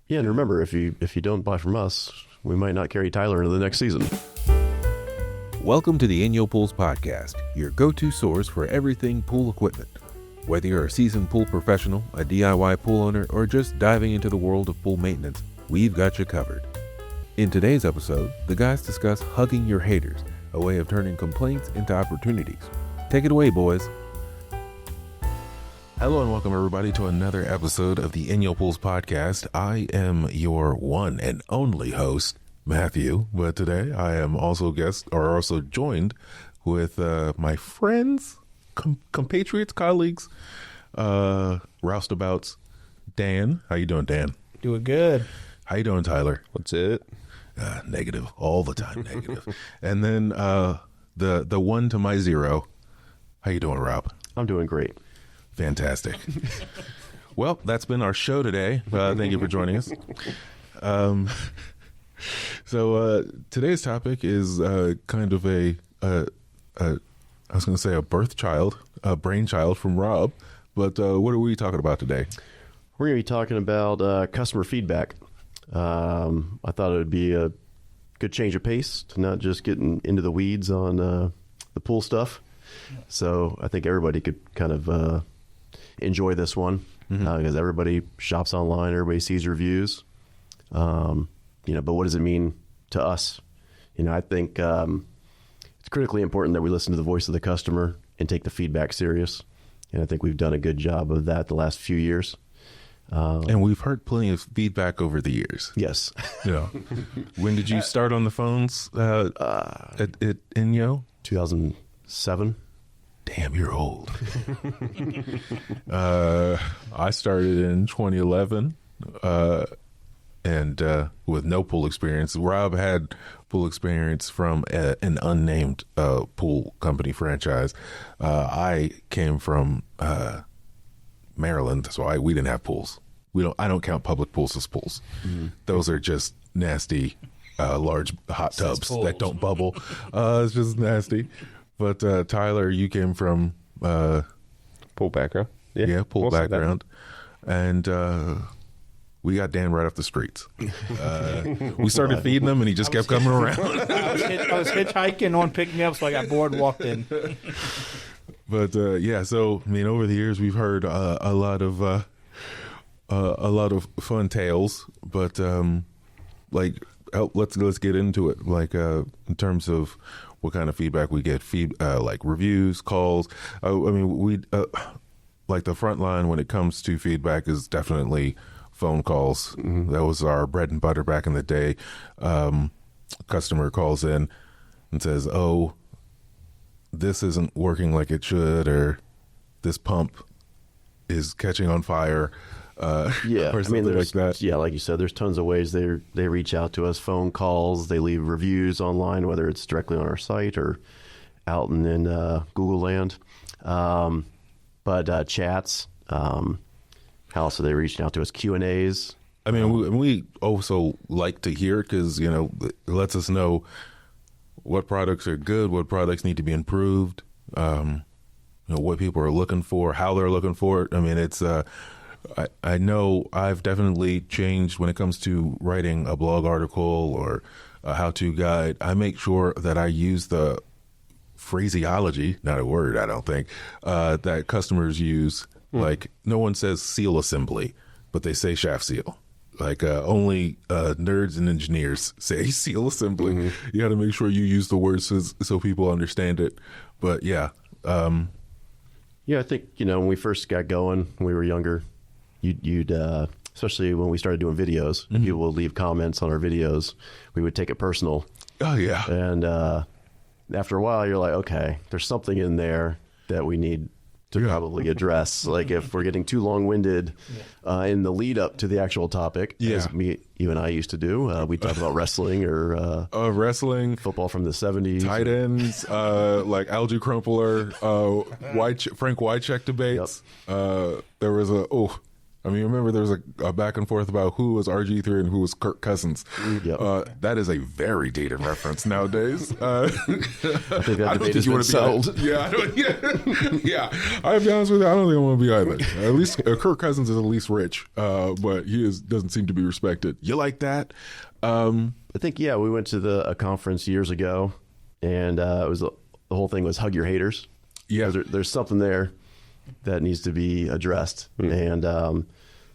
Yeah, and remember, if you don't buy from us, we might not carry Tyler into the next season. Welcome to the INYOPools podcast, your go-to source for everything pool equipment. Whether you're a seasoned pool professional, a DIY pool owner, or just diving into the world of pool maintenance, we've got you covered. In today's episode, the guys discuss hugging your haters, a way of turning complaints into opportunities. Take it away, boys. Hello and welcome everybody to another episode of the INYOPools podcast. I am your one and only host, Matthew, but today I am also joined with my friends, compatriots, colleagues, roustabouts, Dan. How you doing, Dan? Doing good. How you doing, Tyler? What's it? Negative, all the time, negative. And then the one to my zero. How you doing, Rob? I'm doing great. Fantastic. Well, that's been our show today. Thank you for joining us. So today's topic is kind of a brainchild from Rob. But what are we talking about today? We're going to be talking about customer feedback. I thought it would be a good change of pace to not just getting into the weeds on the pool stuff. So I think everybody could kind of enjoy this one because everybody shops online, everybody sees reviews. But what does it mean to us? I think it's critically important that we listen to the voice of the customer and take the feedback serious. And I think we've done a good job of that the last few years. And we've heard plenty of feedback over the years. Yes. Yeah. When did you start on the phones at Inyo? 2007. Damn, you're old. I started in 2011 and with no pool experience. Rob had pool experience from an unnamed pool company franchise. I came from Maryland, so we didn't have pools. I don't count public pools as pools. Mm-hmm. Those are just nasty, large hot tubs that don't bubble. It's just nasty. But Tyler, you came from pool background. Yeah, pool background, and we got Dan right off the streets. We started feeding him, and he just kept coming around. I was hitchhiking on picking me up, so I got bored and walked in. But so over the years we've heard a lot of fun tales. But let's get into it. In terms of what kind of feedback we get, like reviews, calls. We the front line when it comes to feedback is definitely phone calls. Mm-hmm. That was our bread and butter back in the day. Customer calls in and says, "Oh, this isn't working like it should," or "This pump is catching on fire." Or something like that. Yeah, like you said, there's tons of ways they reach out to us. Phone calls, they leave reviews online, whether it's directly on our site or out in Google land. But chats, how else are they reaching out to us? Q&As. We also like to hear because, it lets us know what products are good, what products need to be improved, what people are looking for, how they're looking for it. It's... I know I've definitely changed when it comes to writing a blog article or a how-to guide. I make sure that I use the phraseology, not a word, I don't think, that customers use. Like, no one says seal assembly, but they say shaft seal. Only nerds and engineers say seal assembly. Mm-hmm. You got to make sure you use the words so people understand it. But yeah. I think, when we first got going, when we were younger, you'd especially when we started doing videos, people would leave comments on our videos. We would take it personal. Oh, yeah. And after a while, you're like, okay, there's something in there that we need to probably address. Like if we're getting too long-winded in the lead up to the actual topic, as you and I used to do. We talk about wrestling or wrestling, football from the 70s. Tight ends, like Algie Crumpler, Frank Wycheck debates. Yep. There was I mean, remember there was a back and forth about who was RG3 and who was Kirk Cousins. Yep. That is a very dated reference nowadays. I think that I don't debate think has you been want to settled. be. Yeah. I'll be honest with you. I don't think I want to be either. At least Kirk Cousins is at least rich, but doesn't seem to be respected. You like that? I think we went to a conference years ago, and it was the whole thing was hug your haters. Yeah. There's something there that needs to be addressed, and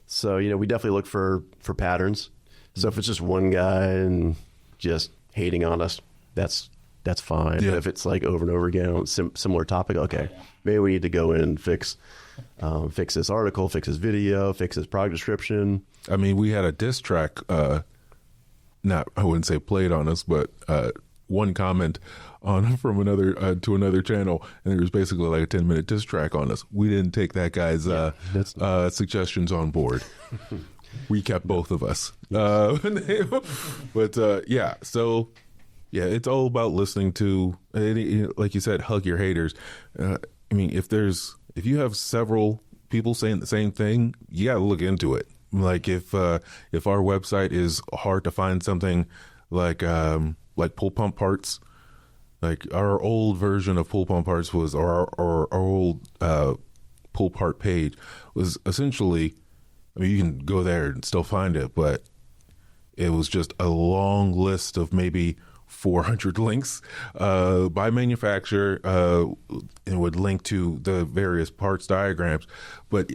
so we definitely look for patterns. So if it's just one guy and just hating on us, that's fine. Yeah. But if it's like over and over again on similar topic, okay, maybe we need to go in and fix this article, fix this video, fix this product description. I mean, we had a diss track. I wouldn't say played on us, but one comment from another to another channel, and there was basically like a 10-minute diss track on us. We didn't take that guy's suggestions on board. We kept both of us. But so it's all about listening to, like you said, hug your haters. I mean, if you have several people saying the same thing, you got to look into it. Like if our website is hard to find something like pool pump parts, like our old version of pool pump parts was, or our old pool part page was essentially, I mean, you can go there and still find it, but it was just a long list of maybe 400 links by manufacturer, and would link to the various parts diagrams. But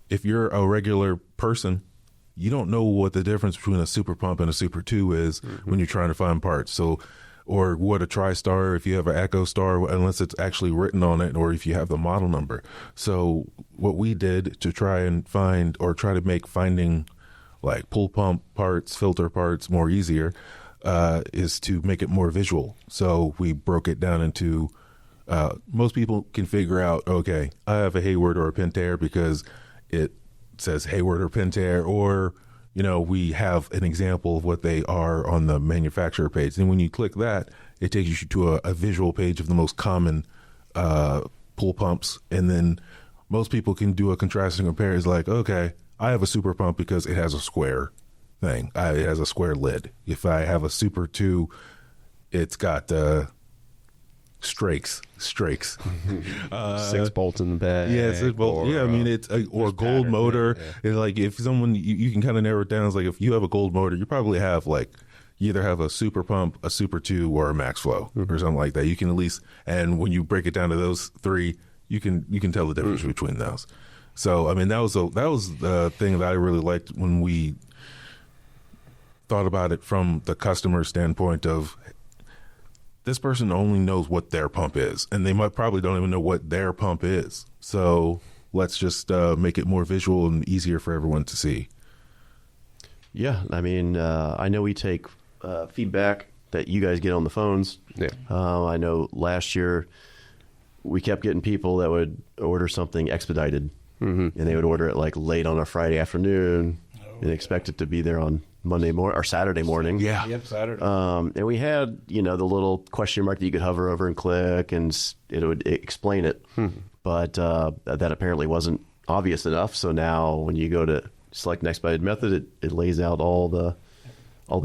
if you're a regular person, you don't know what the difference between a super pump and a super 2 is when you're trying to find parts. So, or what a TriStar, if you have an Echo Star, unless it's actually written on it, or if you have the model number. So what we did to try and find, or try to make finding like pool pump parts, filter parts more easier, is to make it more visual. So we broke it down into, most people can figure out, okay, I have a Hayward or a Pentair because it says Hayward or Pentair, or we have an example of what they are on the manufacturer page. And when you click that, it takes you to a visual page of the most common pool pumps. And then most people can do a contrast and compare. It's like, okay, I have a super pump because it has a square thing. It has a square lid. If I have a super 2, it's got strakes. 6 bolts in the back. Yeah, 6 bolts. I mean, it's or a gold motor. Yeah. It's like if someone, you can kind of narrow it down. It's like if you have a gold motor, you probably have you either have a super pump, a super 2, or a max flow, or something like that. You can at least, and when you break it down to those 3, you can tell the difference between those. So I mean, that was the thing that I really liked when we thought about it from the customer standpoint of, this person only knows what their pump is, and they probably don't even know what their pump is. So let's just make it more visual and easier for everyone to see. Yeah, I mean, I know we take feedback that you guys get on the phones. Yeah. I know last year we kept getting people that would order something expedited, and they would order it like late on a Friday afternoon and expect it to be there on Monday morning or Saturday morning. Yeah. Yep, Saturday. And we had, the little question mark that you could hover over and click, and it would explain it. But that apparently wasn't obvious enough. So now when you go to select an expedited method, it lays out all the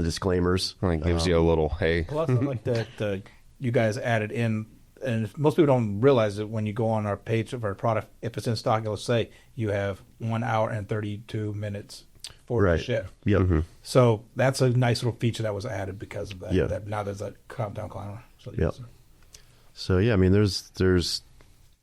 disclaimers. It gives you a little, hey. Plus, I like that you guys added in, and most people don't realize it when you go on our page of our product. If it's in stock, it'll say you have 1 hour and 32 minutes for the ship. Yep. So that's a nice little feature that was added because of that. Yeah. That now there's a countdown climber. So Yep. So yeah, I mean, there's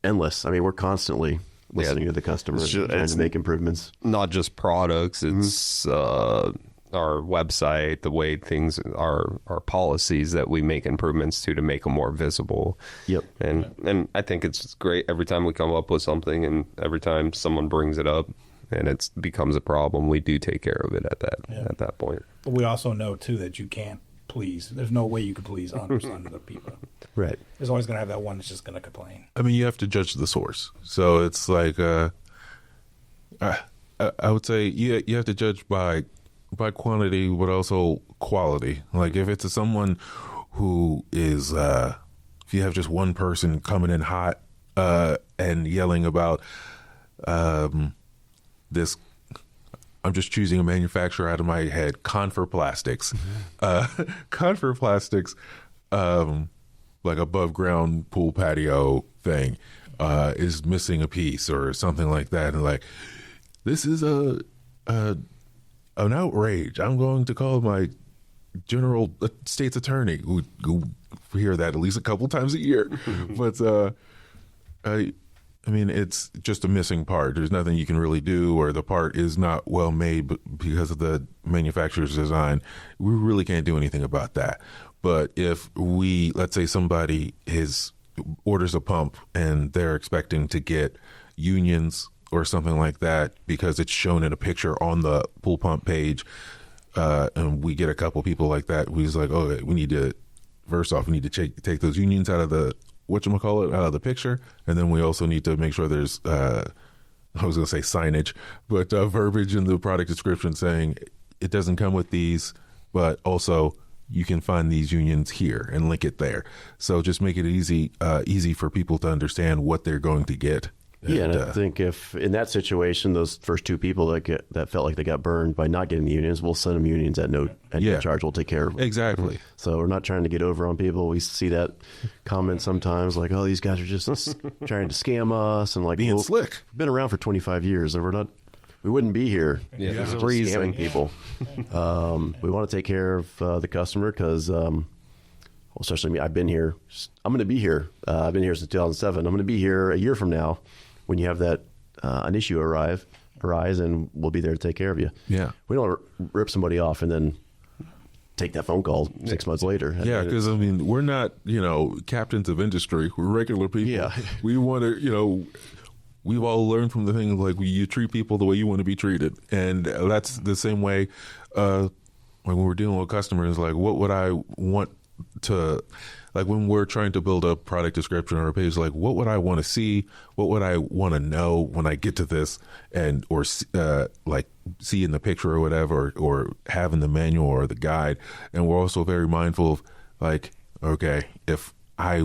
endless. I mean, we're constantly listening to the customer and trying to make improvements. Not just products, it's our website, the way things are, our policies that we make improvements to make them more visible. Yep. And I think it's great every time we come up with something, and every time someone brings it up and it becomes a problem, we do take care of it at that point. But we also know too that you can't please. There's no way you can please 100% of the people. Right. There's always going to have that one that's just going to complain. I mean, you have to judge the source. So it's like, I would say you have to judge by quantity, but also quality. Like if it's someone who is, if you have just one person coming in hot and yelling about this. I'm just choosing a manufacturer out of my head. Confer Plastics, Confer Plastics, like above ground pool patio thing, is missing a piece or something like that, and like, this is an outrage. I'm going to call my general state's attorney, who hear that at least a couple times a year. But I mean, it's just a missing part. There's nothing you can really do, or the part is not well made because of the manufacturer's design. We really can't do anything about that. But if let's say somebody orders a pump and they're expecting to get unions or something like that because it's shown in a picture on the pool pump page, and we get a couple people like that, we's like, oh, we need to take those unions out of the whatchamacallit, out of the picture, and then we also need to make sure there's I was going to say signage, but verbiage in the product description saying it doesn't come with these, but also you can find these unions here and link it there. So just make it easy for people to understand what they're going to get. Yeah, and I think if in that situation, those first two people that felt like they got burned by not getting the unions, we'll send them unions at no charge. We'll take care of them. Exactly. So we're not trying to get over on people. We see that comment sometimes, like, "Oh, these guys are just trying to scam us," and like being slick. We've been around for 25 years, and we wouldn't be here. Yeah, if it's we were freezing. scamming people. We want to take care of the customer because, especially me, I've been here. I'm going to be here. I've been here since 2007. I'm going to be here a year from now. When you have that an issue arise, and we'll be there to take care of you. Yeah. We don't rip somebody off and then take that phone call 6 months later. Yeah, because I mean, we're not captains of industry. We're regular people. Yeah. We want to we've all learned from the thing like you treat people the way you want to be treated, and that's the same way when we're dealing with customers. Like, what would I want to? Like when we're trying to build a product description or a page, like what would I want to see? What would I want to know when I get to this, or like see in the picture or whatever, or have in the manual or the guide? And we're also very mindful of like, okay, if I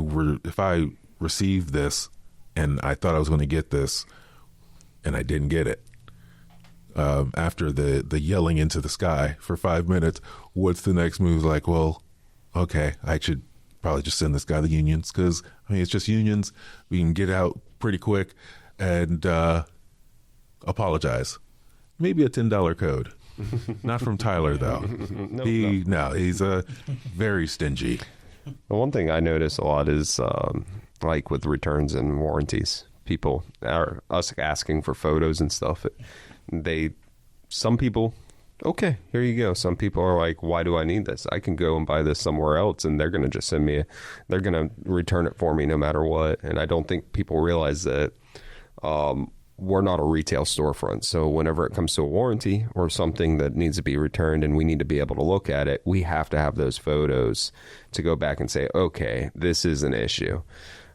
received this and I thought I was going to get this and I didn't get it, after the yelling into the sky for 5 minutes, what's the next move? Like, well, okay, I should probably just send this guy the unions, because I mean, it's just unions. We can get out pretty quick and apologize. Maybe a $10 code. Not from Tyler though. He's very stingy. The one thing I notice a lot is like with returns and warranties, people are us asking for photos and stuff. Some people, okay, here you go. Some people are like, why do I need this? I can go and buy this somewhere else, and they're going to just they're going to return it for me no matter what. And I don't think people realize that we're not a retail storefront. So whenever it comes to a warranty or something that needs to be returned and we need to be able to look at it, we have to have those photos to go back and say, okay, this is an issue.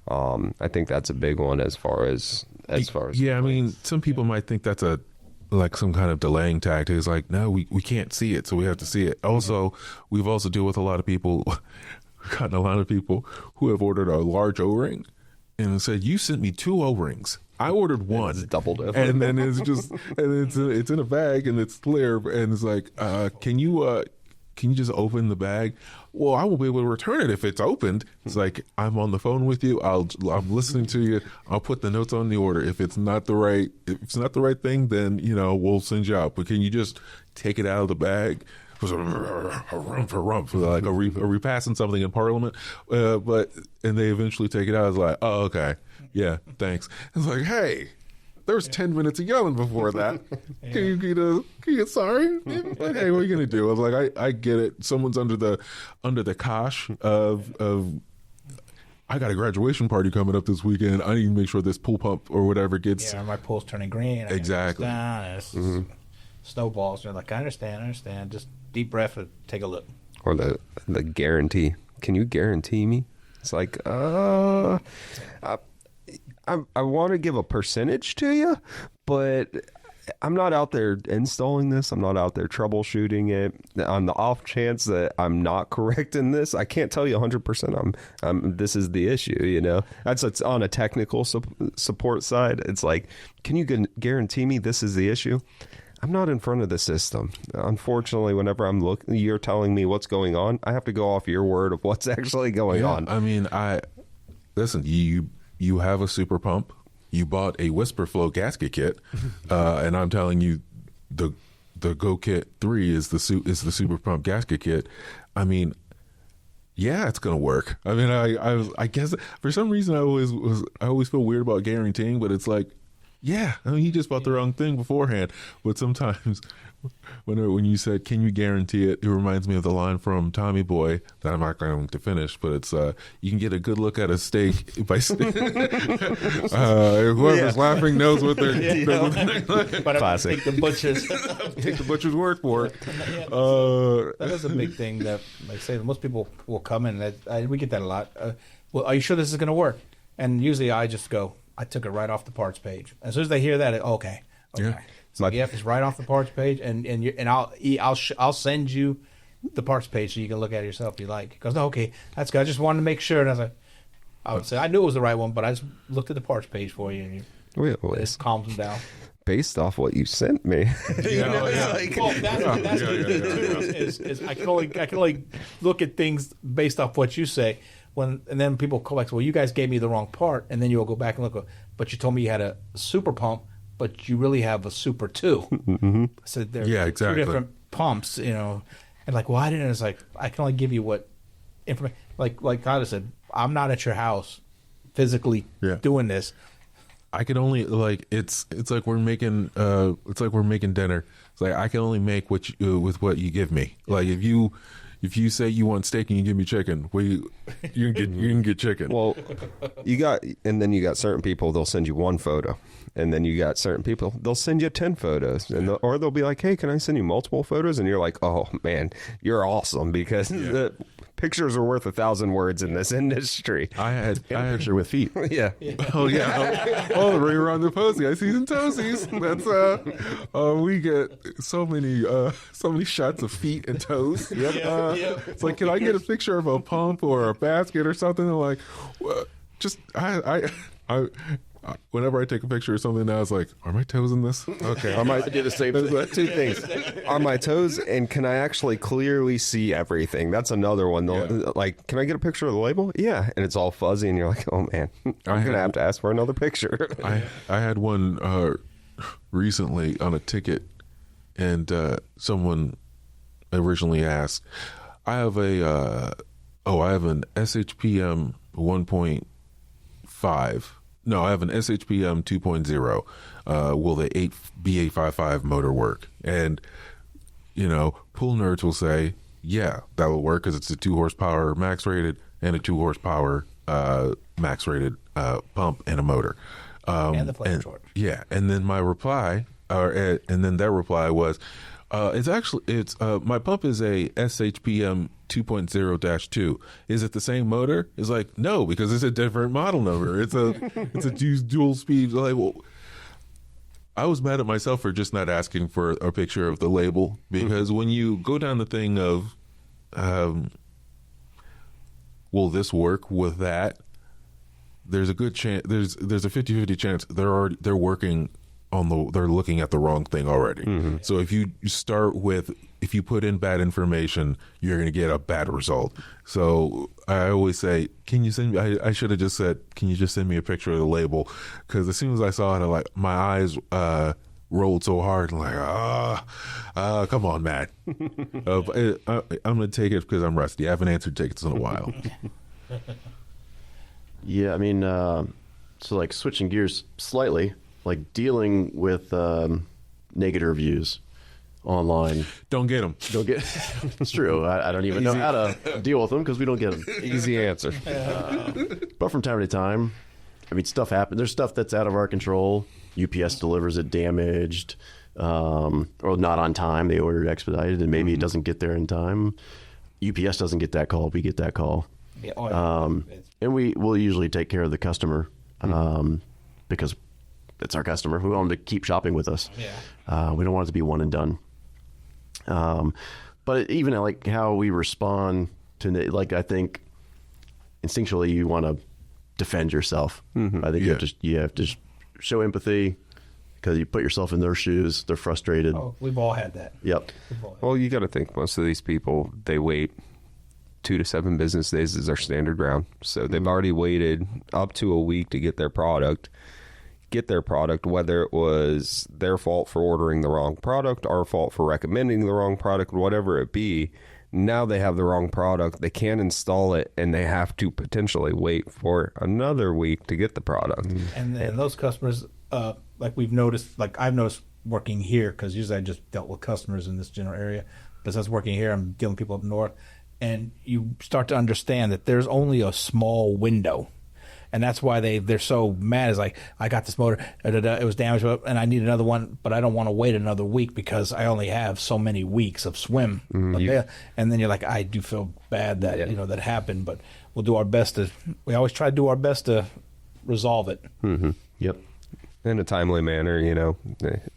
I think that's a big one as far as yeah. I mean, some people might think that's like some kind of delaying tactic. It's like, no, we can't see it, so we have to see it. Also, we've also dealt with a lot of people, gotten a lot of people who have ordered a large O-ring and said, you sent me 2 O-rings. I ordered one. It's doubled up. And then it's just, and it's in a bag and it's clear, and it's like, can you just open the bag? Well, I won't be able to return it if it's opened. It's like, I'm on the phone with you. I'm listening to you. I'll put the notes on the order. If it's not the right thing, then we'll send you out. But can you just take it out of the bag? It was a rump, like are we passing something in Parliament? And they eventually take it out. I was like, oh, okay, yeah, thanks. It's like, hey, there was 10 minutes of yelling before that. Yeah. Can you get sorry? But hey, what are you gonna do? I was like, I get it. Someone's under the cosh of I got a graduation party coming up this weekend. I need to make sure this pool pump or whatever gets. Yeah, my pool's turning green. Exactly. Snowballs. They're like, I understand. Just deep breath and take a look. Or the guarantee. Can you guarantee me? It's like, I want to give a percentage to you, but I'm not out there installing this. I'm not out there troubleshooting it. On the off chance that I'm not correct in this, I can't tell you 100%. This is the issue. You know, it's on a technical support side. It's like, can you guarantee me this is the issue? I'm not in front of the system. Unfortunately, whenever you're telling me what's going on, I have to go off your word of what's actually going on. I mean, listen. You have a super pump. You bought a Whisper Flow gasket kit, and I'm telling you, the Go Kit 3 is the super pump gasket kit. I mean, yeah, it's gonna work. I mean, I guess for some reason I always feel weird about guaranteeing, but it's like, yeah, I mean, you just bought the wrong thing beforehand. But sometimes when you said, "Can you guarantee it?" It reminds me of the line from Tommy Boy that I'm not going to finish, but it's you can get a good look at a steak by whoever's laughing knows what they're. But Classic. I take the butchers. Take the butcher's word for it. That is a big thing that, like I say, most people will come in. We get that a lot. Well, are you sure this is going to work? And usually I just go, I took it right off the parts page. As soon as they hear that, okay. Yeah. So it's right off the parts page, and I'll send you the parts page so you can look at it yourself if you like. He goes, no, okay, that's good. I just wanted to make sure. And I was like, I would say I knew it was the right one, but I just looked at the parts page for you, and it calms them down. Based off what you sent me. Well, that's the thing too. Is I can only look at things based off what you say. And then people come back, well, you guys gave me the wrong part, and then you will go back and look. But you told me you had a super pump, but you really have a super 2. Mm-hmm. So they're exactly. 2 different pumps, you know. And like, well, I didn't. It's like I can only give you what information. Like Tyler said, I'm not at your house physically doing this. I can only it's like we're making dinner. It's like I can only make with what you give me. Like if you say you want steak and you give me chicken, you can get chicken. Well, you got certain people, they'll send you 1 photo, and then you got certain people, they'll send you 10 photos, and or they'll be like, hey, can I send you multiple photos? And you're like, oh man, you're awesome, because the pictures are worth 1,000 words in this industry. I had a picture with feet. Yeah. Oh yeah. Oh, right around the posy. I see some toesies. That's we get so many shots of feet and toes. It's like, can I get a picture of a pump or a basket or something? And like, just I whenever I take a picture of something, I was like, are my toes in this? Okay, I did the same thing. 2 things. Are my toes, and can I actually clearly see everything? That's another one. Like, can I get a picture of the label? Yeah. And it's all fuzzy, and you're like, oh man, I'm going to have to ask for another picture. I had one recently on a ticket, and someone originally asked, I have an SHPM 1.5. No, I have an SHPM 2.0. Will the B855 motor work? And, pool nerds will say, yeah, that will work because it's a 2 horsepower max rated and a 2 horsepower max rated pump and a motor. And the flame torch. Yeah. And then my reply, that reply was, my pump is a SHPM 2.0-2. Is it the same motor? It's like, no, because it's a different model number. It's a dual speed. Like, well, I was mad at myself for just not asking for a picture of the label, because when you go down the thing of, will this work with that? There's a good chance. There's a 50-50 chance they're working they're looking at the wrong thing already. Mm-hmm. So if you put in bad information, you're going to get a bad result. So I always say, can you send me, I should have just said, can you just send me a picture of the label? Because as soon as I saw it, my eyes rolled so hard, and come on, Matt. I'm going to take it because I'm rusty. I haven't answered tickets in a while. Yeah, I mean, so like switching gears slightly, like dealing with negative reviews online. Don't get them. It's true. I don't even know how to deal with them because we don't get them. Easy answer. But from time to time, I mean, stuff happens. There's stuff that's out of our control. UPS delivers it damaged or not on time. They ordered expedited, and maybe it doesn't get there in time. UPS doesn't get that call. We get that call. Yeah, and we will usually take care of the customer because that's our customer. We want them to keep shopping with us. Yeah. We don't want it to be one and done. But even like how we respond to, like, I think instinctually you want to defend yourself. I think you have to show empathy because you put yourself in their shoes. They're frustrated. Oh, we've all had that. Yep. Well, you got to think most of these people, they wait 2 to 7 business days is their standard ground. So they've already waited up to a week to get their product, whether it was their fault for ordering the wrong product, our fault for recommending the wrong product, whatever it be. Now they have the wrong product. They can't install it, and they have to potentially wait for another week to get the product. And those customers, like we've noticed, like I've noticed working here, because usually I just dealt with customers in this general area. But since working here, I'm dealing with people up north. And you start to understand that there's only a small window. And that's why they're so mad. It's like, I got this motor, it was damaged, and I need another one, but I don't want to wait another week because I only have so many weeks of swim. And then you're like, I do feel bad that that happened, but we'll do our best we always try to do our best to resolve it. Yep. In a timely manner,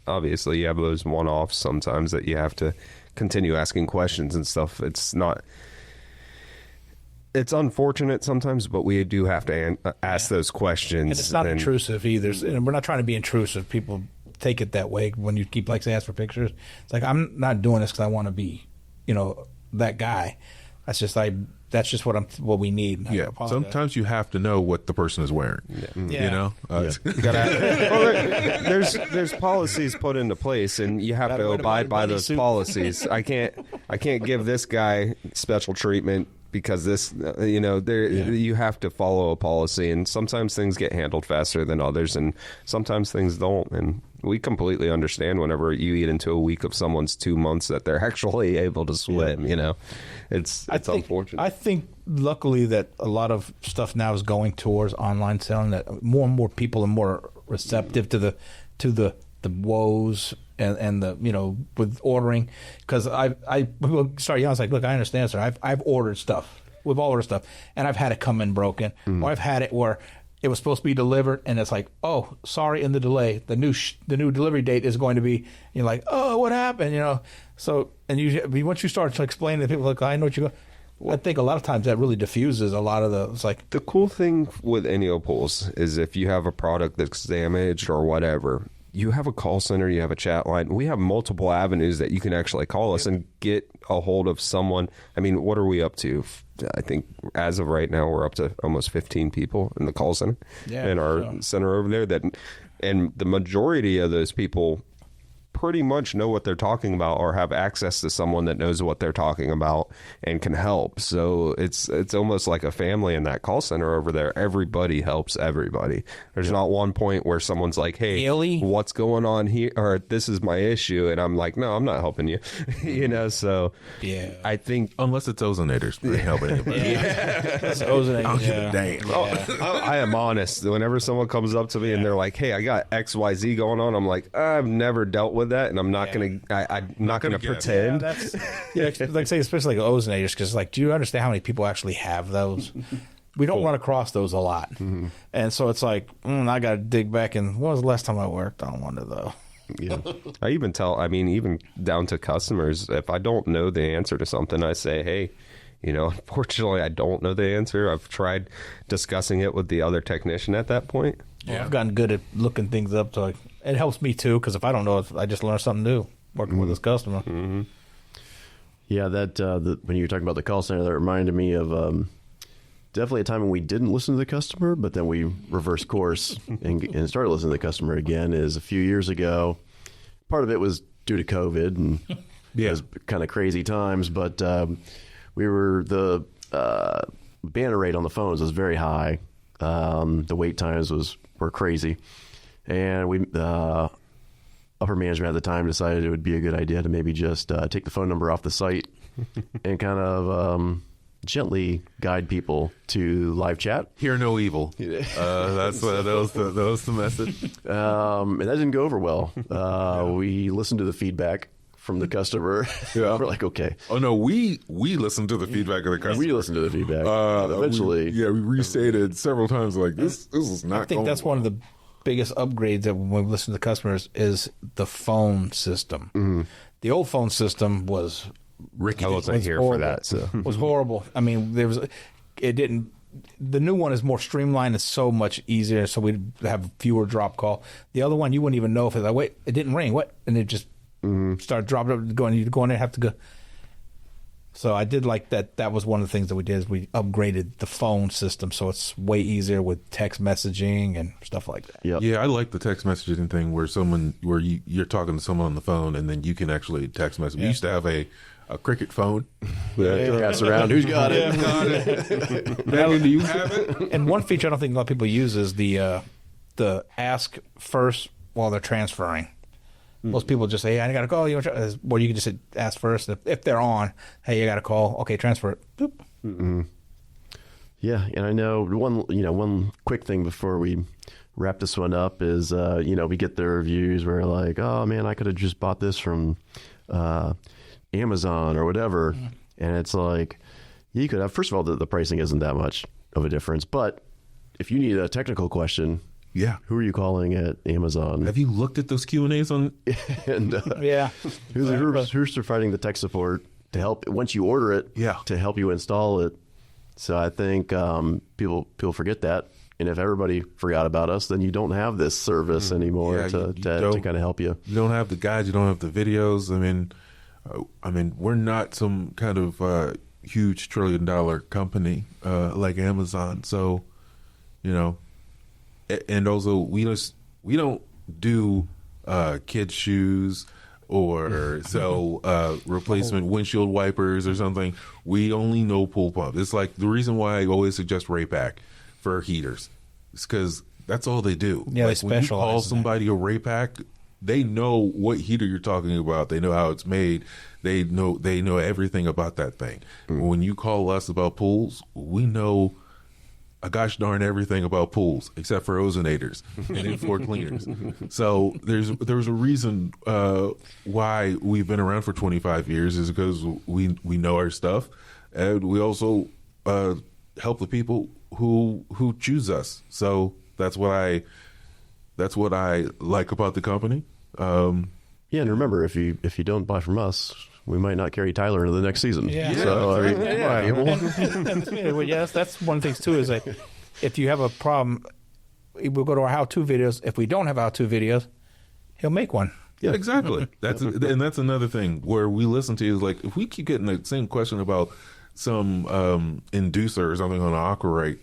obviously you have those one-offs sometimes that you have to continue asking questions and stuff. It's unfortunate sometimes, but we do have to ask those questions. And it's not intrusive either. And we're not trying to be intrusive. People take it that way when you keep asking for pictures. It's like, I'm not doing this because I want to be, that guy. That's just what we need. Yeah. Sometimes you have to know what the person is wearing. Yeah. You gotta, there's policies put into place, and you have to abide by those policies. I can't give this guy special treatment because this, you have to follow a policy, and sometimes things get handled faster than others, and sometimes things don't. And we completely understand whenever you eat into a week of someone's 2 months that they're actually able to swim. It's unfortunate. I think luckily that a lot of stuff now is going towards online selling. That more and more people are more receptive to the woes and the with ordering, because I start yelling. It's like, look, I understand, sir. I've ordered stuff. We've all ordered stuff, and I've had it come in broken, or I've had it where it was supposed to be delivered, and it's like, oh, sorry, in the delay, the new delivery date is going to be. You're like, oh, what happened? So, and once you start to explain to people, like, I know what you go. I think a lot of times that really diffuses a lot of it's like the cool thing with INYOPools is if you have a product that's damaged or whatever, you have a call center, you have a chat line. We have multiple avenues that you can actually call us and get a hold of someone. I mean, what are we up to? I think as of right now, we're up to almost 15 people in the call center in our center over there. And the majority of those people pretty much know what they're talking about or have access to someone that knows what they're talking about and can help. So it's almost like a family in that call center over there. Everybody helps everybody. There's not one point where someone's like, hey, really? What's going on here? Or this is my issue. And I'm like, no, I'm not helping you. So I think unless it's ozonators, they help anybody. It's ozonators. I'll give a damn. I am honest. Whenever someone comes up to me and they're like, hey, I got XYZ going on, I'm like, I've never dealt with that, and I'm not gonna pretend. Like say, especially like ozonators, because do you understand how many people actually have those? We don't run across those a lot, and so it's like I got to dig back. And when was the last time I worked on one of those? Yeah. I even even down to customers, if I don't know the answer to something, I say, hey, unfortunately, I don't know the answer. I've tried discussing it with the other technician at that point. Yeah, I've gotten good at looking things up, so it helps me too. Because if I don't know, I just learn something new working with this customer. Yeah, that when you were talking about the call center, that reminded me of definitely a time when we didn't listen to the customer, but then we reversed course and started listening to the customer again. Is a few years ago. Part of it was due to COVID and it was kind of crazy times, but we were the banner rate on the phones was very high. The wait times were crazy, and we upper management at the time decided it would be a good idea to maybe just take the phone number off the site and kind of gently guide people to live chat. Hear no evil. That was the message. And that didn't go over well. We listened to the feedback from the customer. We're like, okay. Oh no, we listened to the feedback of the customer. We listened to the feedback. Eventually, we restated several times. Like this is not. I think that's one of the biggest upgrades that when we listen to customers is the phone system. Mm-hmm. The old phone system was I wasn't here for that, so was horrible. I mean, the new one is more streamlined. It's so much easier, so we have fewer drop call. The other one, you wouldn't even know if it's like, wait, it didn't ring. What? And it just started dropping up, going. You go in there, have to go. So I did like that. That was one of the things that we did. Is we upgraded the phone system, so it's way easier with text messaging and stuff like that. Yep. Yeah, I like the text messaging thing where you're talking to someone on the phone and then you can actually text message. We used to have a Cricket phone. Pass around. Who's got it? Manny, do you have it? And one feature I don't think a lot of people use is the ask first while they're transferring. Most people just say, hey, I got to call you. Well, you can just say, ask first. If they're on, hey, you got to call. Okay, transfer it. Boop. Mm-hmm. Yeah, and I know one quick thing before we wrap this one up is, we get the reviews where like, oh, man, I could have just bought this from Amazon or whatever. Mm-hmm. And it's like, you could have, first of all, the pricing isn't that much of a difference. But if you need a technical question, yeah, who are you calling at Amazon? Have you looked at those Q&As on? And yeah, who's providing the tech support to help once you order it? Yeah, to help you install it. So I think people forget that, and if everybody forgot about us, then you don't have this service anymore to kind of help you. You don't have the guides. You don't have the videos. I mean, we're not some kind of huge $1 trillion company like Amazon. So, and also we don't do kids shoes or sell replacement windshield wipers or something. We only know pool pumps. It's like the reason why I always suggest Raypack for heaters. It's because that's all they do. Yeah, like they when specialize. you call somebody a Raypack, they know what heater you're talking about. They know how it's made. They know everything about that thing. When you call us about pools, we know a gosh darn everything about pools except for ozonators and in-floor cleaners. So there's a reason why we've been around for 25 years is because we know our stuff, and we also help the people who choose us. So that's what I like about the company. Yeah, and remember, if you don't buy from us, we might not carry Tyler into the next season. Yeah. So that's one of the things too. Is that if you have a problem, we'll go to our how-to videos. If we don't have how-to videos, he'll make one. Yeah, exactly. That's another thing where we listen to is like if we keep getting the same question about some inducer or something on an Aquarite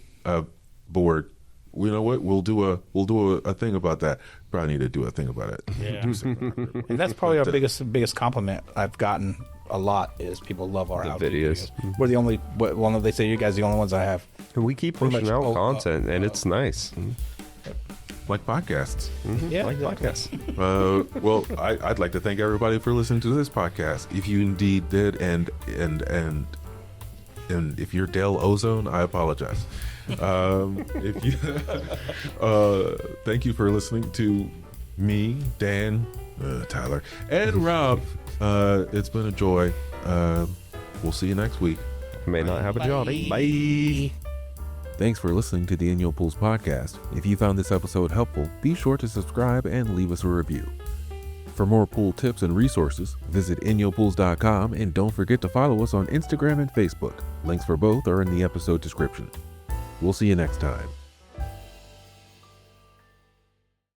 board. You know what? We'll do a thing about that. Probably need to do a thing about it. Yeah. And that's probably our biggest compliment I've gotten a lot is people love our videos. We're the only one. They say you guys are the only ones I have. And we keep pushing out content, and it's nice. Like podcasts. Yeah, like podcasts. Well, I'd like to thank everybody for listening to this podcast. If you indeed did, and if you're Dale Ozone, I apologize. If you thank you for listening to me, Dan, Tyler, and Rob. It's been a joy. We'll see you next week. May not have a job. Bye. Thanks for listening to the INYOPools podcast. If you found this episode helpful, be sure to subscribe and leave us a review. For more pool tips and resources, visit INYOPools.com and don't forget to follow us on Instagram and Facebook. Links for both are in the episode description. We'll see you next time.